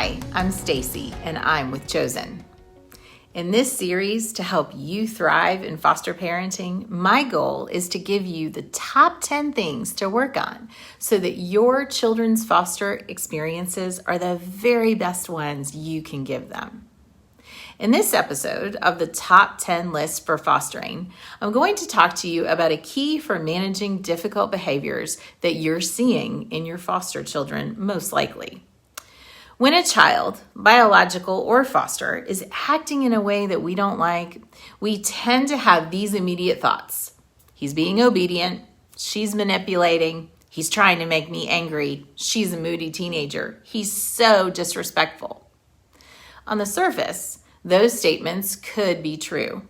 Hi, I'm Stacy and I'm with Chosen. In this series to help you thrive in foster parenting, my goal is to give you the top 10 things to work on so that your children's foster experiences are the very best ones you can give them. In this episode of the top 10 list for fostering, I'm going to talk to you about a key for managing difficult behaviors that you're seeing in your foster children most likely. When a child, biological or foster, is acting in a way that we don't like, we tend to have these immediate thoughts. He's being obedient, she's manipulating, he's trying to make me angry, she's a moody teenager, he's so disrespectful. On the surface, those statements could be true.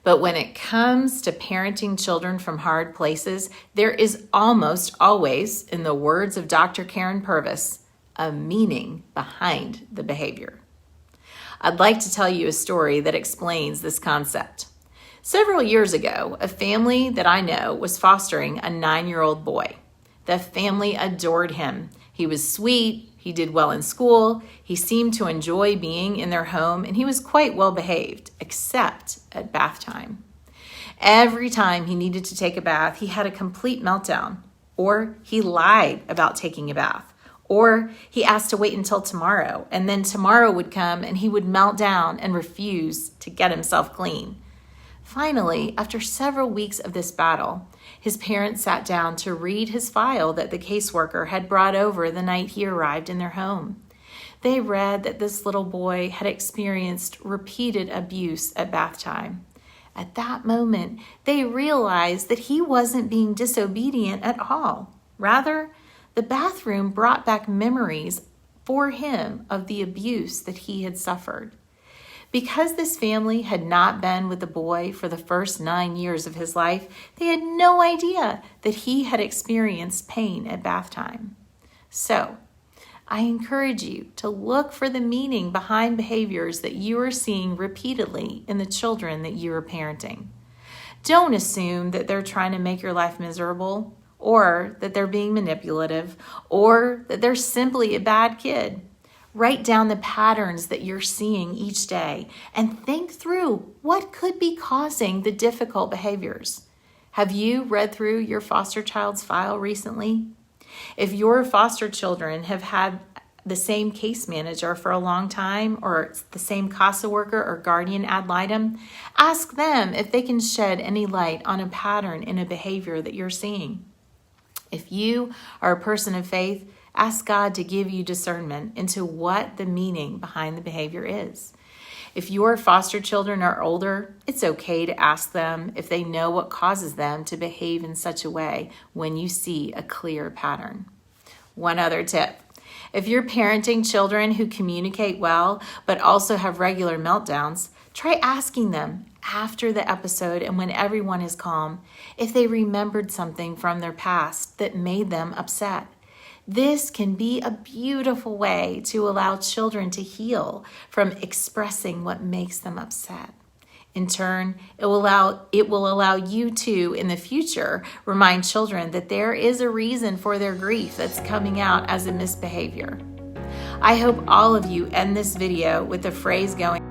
But when it comes to parenting children from hard places, there is almost always, in the words of Dr. Karen Purvis, a meaning behind the behavior. I'd like to tell you a story that explains this concept. Several years ago, a family that I know was fostering a 9-year-old boy. The family adored him. He was sweet, he did well in school, he seemed to enjoy being in their home, and he was quite well behaved, except at bath time. Every time he needed to take a bath, he had a complete meltdown, or he lied about taking a bath. Or he asked to wait until tomorrow, and then tomorrow would come and he would melt down and refuse to get himself clean. Finally, after several weeks of this battle, his parents sat down to read his file that the caseworker had brought over the night he arrived in their home. They read that this little boy had experienced repeated abuse at bath time. At that moment, they realized that he wasn't being disobedient at all. Rather, the bathroom brought back memories for him of the abuse that he had suffered. Because this family had not been with the boy for the first 9 years of his life, they had no idea that he had experienced pain at bath time. So, I encourage you to look for the meaning behind behaviors that you are seeing repeatedly in the children that you are parenting. Don't assume that they're trying to make your life miserable, or that they're being manipulative, or that they're simply a bad kid. Write down the patterns that you're seeing each day and think through what could be causing the difficult behaviors. Have you read through your foster child's file recently? If your foster children have had the same case manager for a long time, or the same CASA worker or guardian ad litem, ask them if they can shed any light on a pattern in a behavior that you're seeing. If you are a person of faith, ask God to give you discernment into what the meaning behind the behavior is. If your foster children are older, it's okay to ask them if they know what causes them to behave in such a way when you see a clear pattern. One other tip. If you're parenting children who communicate well but also have regular meltdowns, try asking them after the episode and when everyone is calm if they remembered something from their past that made them upset. This can be a beautiful way to allow children to heal from expressing what makes them upset. In turn, it will allow you to, in the future, remind children that there is a reason for their grief that's coming out as a misbehavior. I hope all of you end this video with the phrase going,